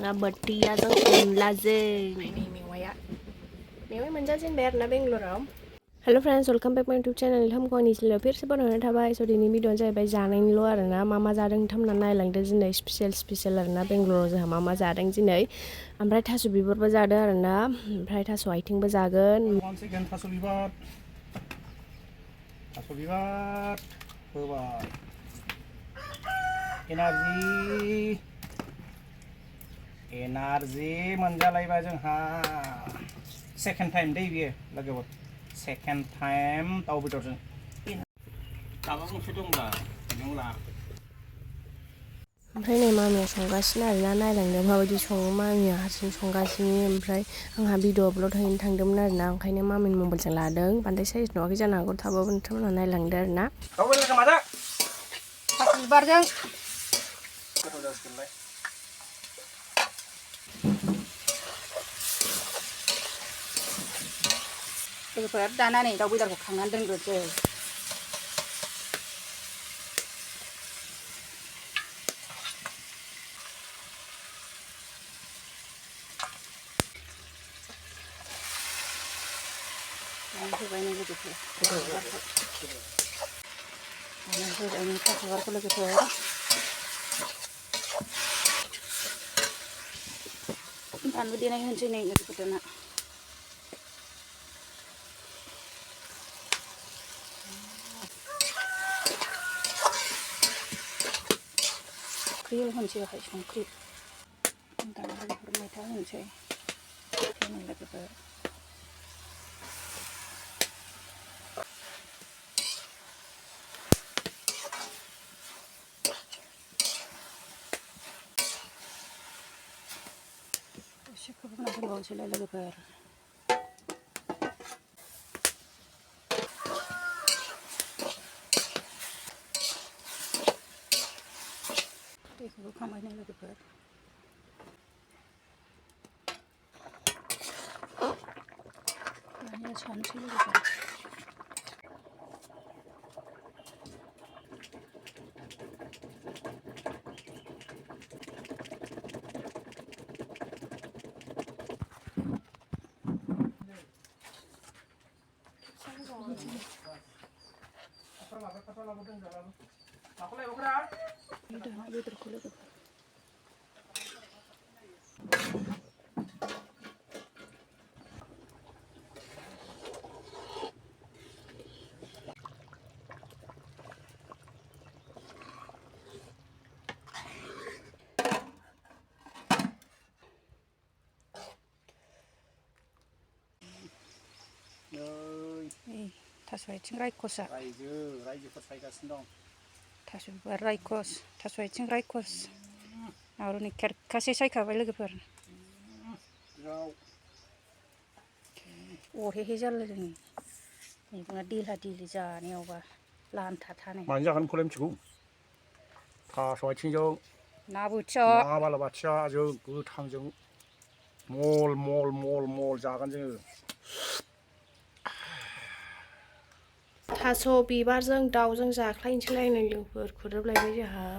ना bwtiya जों अनलाजों मेवाइया मेवाइ मोनजाजेनबाय आरोना बेंगलराव। हेलो फ्रेंड्स, वेलकम बैक माय यूट्यूब चैनल। नोंथांमोनखौ आंनि चैनेलाव फिर से बरायनाय थाबाय। स' दिनैनि भिडिअ'आ जाहैबाय जानायनिल' आरोना, मा जादों नोंथांमोना नायलांदो। दिनै स्पेशल आरोना बेंगलराव जोंहा मा जादों दिनै। ओमफ्राय थास' बिबारबो जादों आरोना, ओमफ्राय थास' आइथिंबो जागोन। थास' बिबार होबाय एनार्जि मोनजालायबाय जोंहा। सेकेन्ड टाइम दै बियो लोगोफोर, सेकेन्ड टाइम दाउ बेदरजों। दाबा गंसे दंब्ला नों ला। ओमफ्राय नै मामिया संगासिनो आरोना, नायलांदों माबायदि सङो। मामिया हारसिं संगासिनो, ओमफ्राय आंहा भिडिअ आपल'ड हैनो थांदोंमोन आरोना, ओंखायनो मामिनि मबाइलजों लादों। बांद्राय साइज नुवाखै जानो हागौ, थाबाबो नोंथांमोना नायलांदो आरोना। दाउ बेदरजों माजों? थास' बिबारजों। गोथाव जासिगोनलाय। लोगोफोर दाना नै दाउ बेदरखौ खांनानै दोनग्रोसै। होबाय नै लोगोफोर थास' बिबारखौ लोगोफोर। बानलु देनाय होनोसै नै लोगोफोर दाना। संख्रि होनोसै बाहाय, संख्रि दाना लोगोफोर मैथा होनोसै नै लोगोफोर। एसे खोबहाबना दोनबावनोसैलाय लोगोफोर। दैखौबो खांबाय नै लोगोफोर। दानिया सानोसै लोगोफोर। बेदरखौ लोगोफोर थास' आइथिं रायखसआ रायजोफोर सायगासिनो दं। थास' बिबार रायखस, थास' आइथिं रायखस। आरो नै खेरखासे सायखाबाय लोगोफोर। अहेहे जालायदों मैगङा देला देलि जानायावबा लानथा थानो। मानो जागोन बेखौलाय मिथिगौ? थास' आइथिंजों ना बोथिया, ना बालाबाथियाजों गोथांजों मल जागोन जोङो। थास' बिबारजों दाउजों जाख्लायनोसैलायनो लोगोफोर, खुरोबलायबाय जोंहा।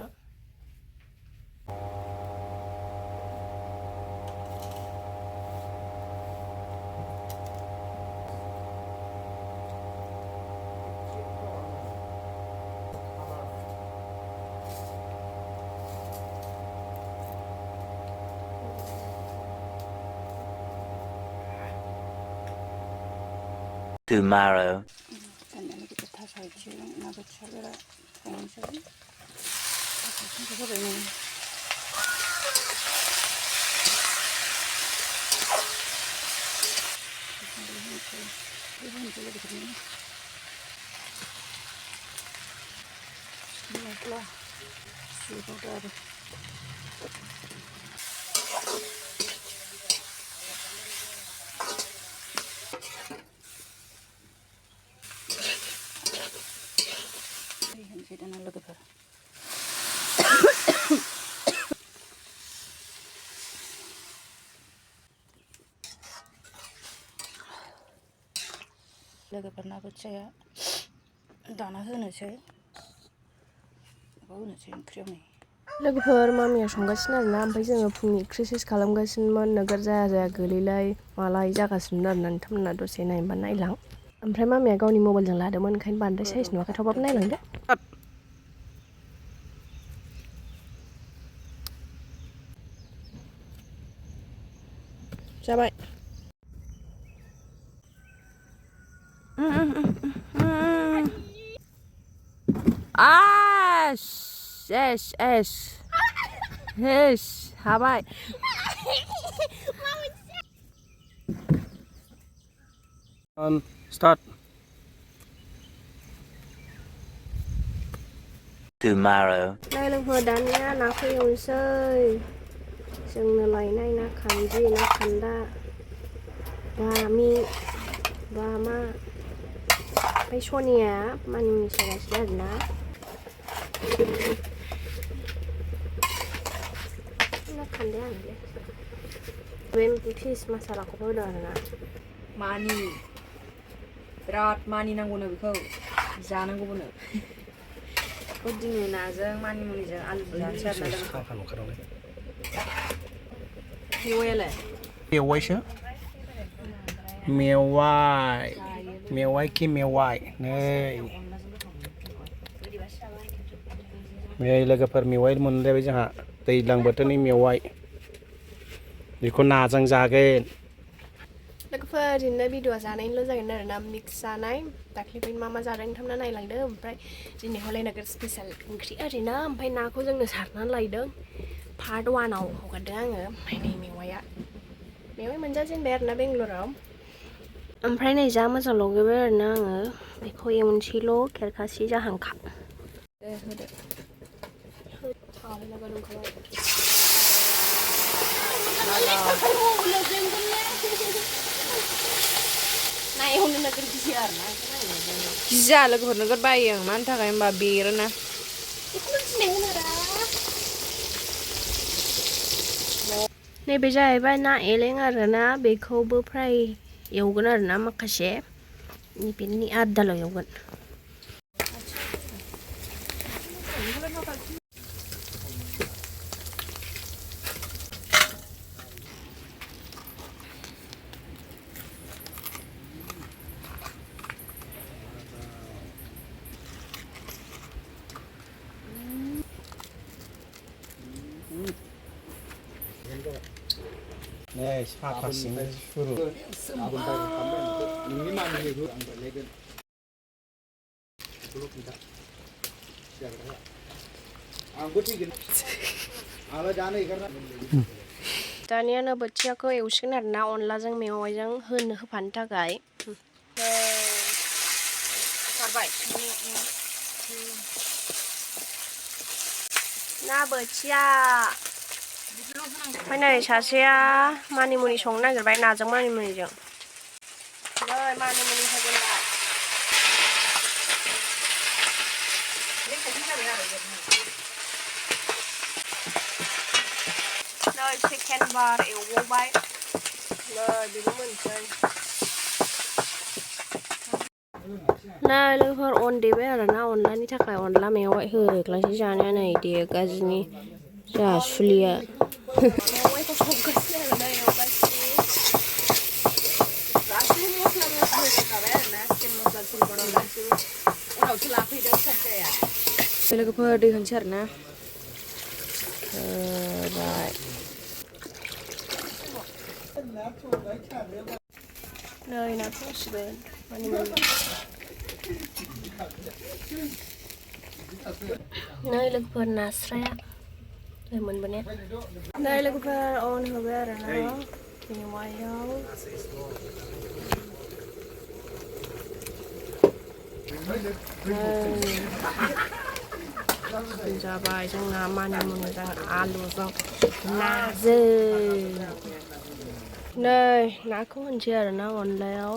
Tomorrow. दानिया लोगोफोर थास' आइथिं ना बोथिया गोरा संनोसै। थास' आइथिंखौ होबाय नै। होनोसै लोगोफोरनो मस्ला सुबावदो आरो। दै होनोसै दाना लोगोफोर। लोगोफोर ना बोथियाया दाना होनोसै। माबा होनोसै ओंख्रियाव नै लोगोफोर मामिया संगासिनो आरोना ओमफ्राय जोङो फुंनि एक्सारसाइस खालामगासिनोमोन नोगोर जाया जाया गोलैलाय मालाय जागासिनो आरोना नोंथांमोना दसे नायबा नायलां ओमफ्राय मामिया गावनि मबाइलजों लादोंमोन ओंखायनो बांद्राय साइज नुवाखै थेवबाबो नायलांदो जाबाय हाबाय Start. Tomorrow. Đây लोगोफोर दानिया नाखौ एवनोसै जोंनो लायनाय ना खांजि ना खान्दा बामि बामा ओमफ्राय सनिया मानिमुनि सायगासिनो आरोना ना खान्दायानोलै बे फिस मसालाखौबो होदों आरोना मानि बिराद मानि नांगौनो बेखौ जानांगौबोनो दिनै नाजों मानिमुनिजों आलुजों जानोसै आरोना मेवाइयालाय मेवाइसो मेवाइ मेवाइ कि मेवाइ नै लोगोफोर मेवाइ मोनलायबाय जोंहा दैज्लां बोथोरनि मेवाइ बेखौ नाजों जागोन लोगोफोर दिनै भिडिअ'आ जानायनिल' जागोन आरोना मिक्स जानाय दाख्लैफोर मा मा जादों नोंथांमोना नायलांदो ओमफ्राय दिनै हले नोगोर स्पेसियेल ओंख्रि आरोना ओमफ्राय नाखौ जोंनो सारनानै लायदों पार्ट 1आव हगारदों आङो ओमफ्राय नै मेवाइ मोनजाजेनबाय आरोना बेंगलराव ओमफ्राय नै जा मोजां लगैबाय आरोना आङो बेखौ एवनोसैल' खेरखासे जाहांखा होदो गिजा लोगोफोर नोगोर बायो आं मानि थाखाय होनबा बेरोना नैबे जाहैबाय ना एलें आरोना बेखौबो फ्राय एवगोन आरोना माखासे बेनि आदाल' एवगोन 네, 사파싱 수루. दानियानो बोथियाखौ एवसिगोन आरोना अनलाजों मेवाइजों होफानो थाखाय ना बोथिया ओमफ्राय नै सासेया मानिमुनि संनो नागिरबाय नाजों मानिमुनिजों नै मानिमुनि होगोनलाय नै सेकेन्ड बार एवबावबाय नै बेबो मोनसै नै लोगोफोर अन देबाय आरोना अनलानि थाखाय अनला मेवाइ होग्लासै जानाया नै देगासिनो जोंहा सुलिया मेवाइखौ संगासिनो आरोना एवगासिनो गासिबो मस्ला होजोबखाबाय आरोना चिकेन मस्ला सिलभाराव गासिबो उनावसो लाफैदों साजाया लोगोफोर दै होनोसै आरोना होबाय नै नाखौ होसिगोन नै लोगोफोर नास्राया मोनबोनाया नै लोगोफोर अन होबाय आरोना मेवाइयाव जाबाय जोंना मानिमुनिजों आलुजों नाजों नै नाखौ होनसै आरोना अनलायाव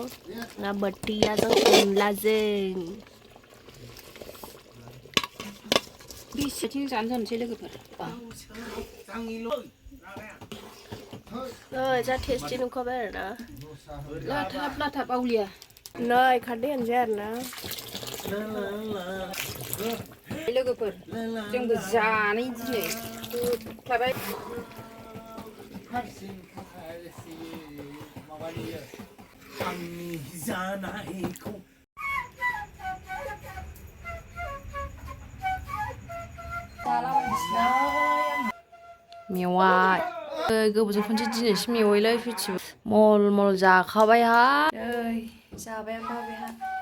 ना बोथियाजों अनलाजों बेसेथिं जानो जानोसै लोगोफोर नै जा टेस्टि नुखाबाय आरोना लाथाब आवलिया नै खारदै होनसै आरोना लोगोफोर जोंबो जानाय दिनै थाबाय हारसिं हारसि माबायो आंनि जानायखौ मेवाइ गोबावजों खनसे दिनैसो मेवाइलै फिथिबो मल मल जाखाबायहा जाबाय आं बेहा